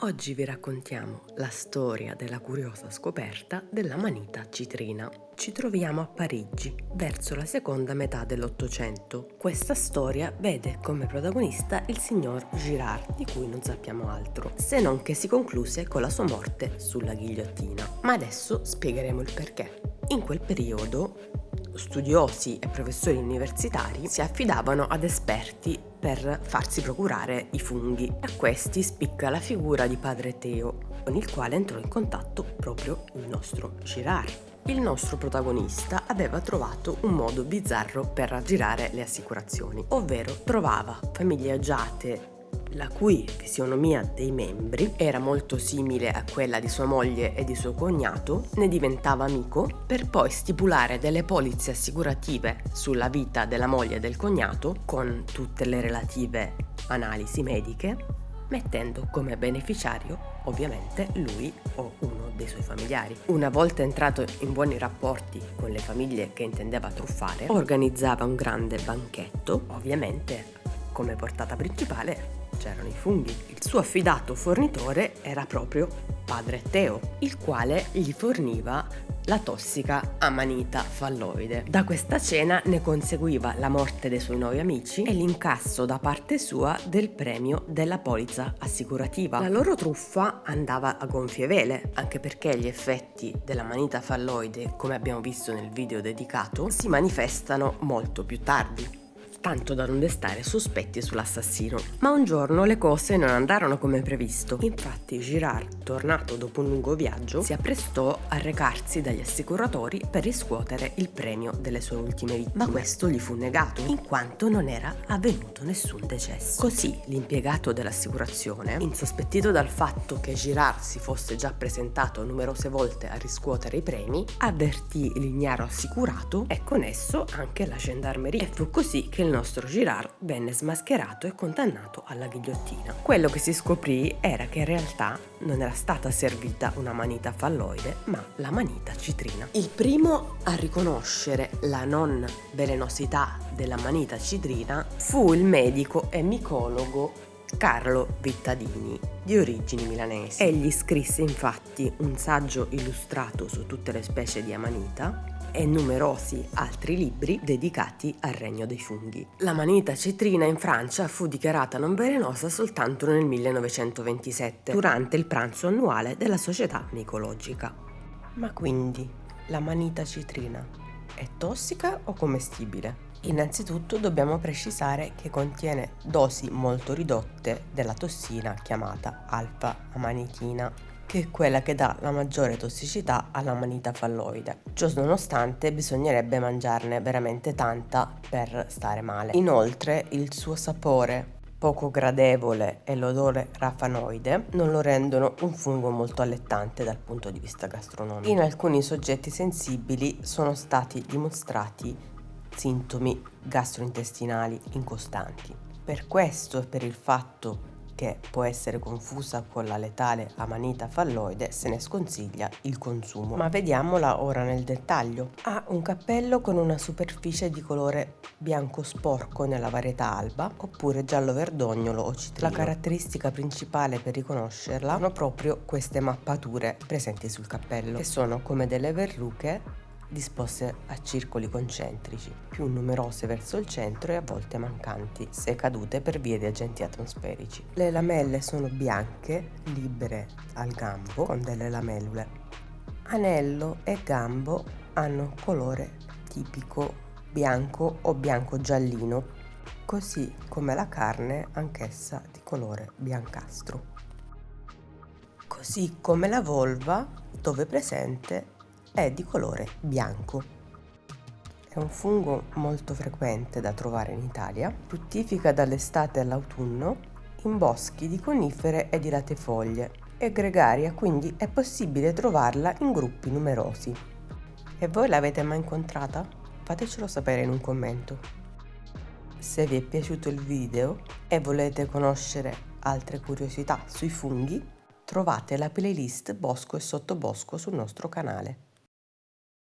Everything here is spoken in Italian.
Oggi vi raccontiamo la storia della curiosa scoperta dell'amanita citrina. Ci troviamo a Parigi, verso la seconda metà dell'Ottocento. Questa storia vede come protagonista il signor Girard, di cui non sappiamo altro, se non che si concluse con la sua morte sulla ghigliottina. Ma adesso spiegheremo il perché. In quel periodo studiosi e professori universitari si affidavano ad esperti per farsi procurare i funghi. A questi spicca la figura di padre Teo, con il quale entrò in contatto proprio il nostro Girard. Il nostro protagonista aveva trovato un modo bizzarro per aggirare le assicurazioni, ovvero trovava famiglie agiate la cui fisionomia dei membri era molto simile a quella di sua moglie e di suo cognato, ne diventava amico per poi stipulare delle polizze assicurative sulla vita della moglie e del cognato con tutte le relative analisi mediche, mettendo come beneficiario ovviamente lui o uno dei suoi familiari. Una volta entrato in buoni rapporti con le famiglie che intendeva truffare, organizzava un grande banchetto, ovviamente come portata principale c'erano i funghi. Il suo affidato fornitore era proprio padre Teo, il quale gli forniva la tossica amanita falloide. Da questa cena ne conseguiva la morte dei suoi 9 amici e l'incasso da parte sua del premio della polizza assicurativa. La loro truffa andava a gonfie vele, anche perché gli effetti dell'amanita falloide, come abbiamo visto nel video dedicato, si manifestano molto più tardi, tanto da non destare sospetti sull'assassino. Ma un giorno le cose non andarono come previsto. Infatti Girard, tornato dopo un lungo viaggio, si apprestò a recarsi dagli assicuratori per riscuotere il premio delle sue ultime vittime. Ma questo gli fu negato, in quanto non era avvenuto nessun decesso. Così l'impiegato dell'assicurazione, insospettito dal fatto che Girard si fosse già presentato numerose volte a riscuotere i premi, avvertì l'ignaro assicurato e con esso anche la gendarmeria. E fu così che il nostro Girard venne smascherato e condannato alla ghigliottina. Quello che si scoprì era che in realtà non era stata servita una manita falloide, ma la manita citrina. Il primo a riconoscere la non velenosità della manita citrina fu il medico e micologo Carlo Vittadini, di origini milanesi. Egli scrisse infatti un saggio illustrato su tutte le specie di amanita e numerosi altri libri dedicati al regno dei funghi. L'amanita citrina in Francia fu dichiarata non velenosa soltanto nel 1927, durante il pranzo annuale della Società Micologica. Ma quindi l'amanita citrina è tossica o commestibile? Innanzitutto dobbiamo precisare che contiene dosi molto ridotte della tossina chiamata alfa-amanitina, che è quella che dà la maggiore tossicità all'amanita falloide. Ciò nonostante bisognerebbe mangiarne veramente tanta per stare male. Inoltre il suo sapore poco gradevole e l'odore rafanoide non lo rendono un fungo molto allettante dal punto di vista gastronomico. In alcuni soggetti sensibili sono stati dimostrati sintomi gastrointestinali incostanti. Per questo e per il fatto che può essere confusa con la letale amanita falloide, se ne sconsiglia il consumo. Ma vediamola ora nel dettaglio. Ha un cappello con una superficie di colore bianco sporco nella varietà alba, oppure giallo verdognolo o citrino. La caratteristica principale per riconoscerla sono proprio queste mappature presenti sul cappello, che sono come delle verruche disposte a circoli concentrici, più numerose verso il centro e a volte mancanti, se cadute per via di agenti atmosferici. Le lamelle sono bianche, libere al gambo, con delle lamellule. Anello e gambo hanno colore tipico bianco o bianco-giallino, così come la carne, anch'essa di colore biancastro. Così come la volva, dove presente, è di colore bianco. È un fungo molto frequente da trovare in Italia, fruttifica dall'estate all'autunno in boschi di conifere e di latifoglie. È gregaria, quindi è possibile trovarla in gruppi numerosi. E voi l'avete mai incontrata? Fatecelo sapere in un commento. Se vi è piaciuto il video e volete conoscere altre curiosità sui funghi, trovate la playlist Bosco e Sottobosco sul nostro canale.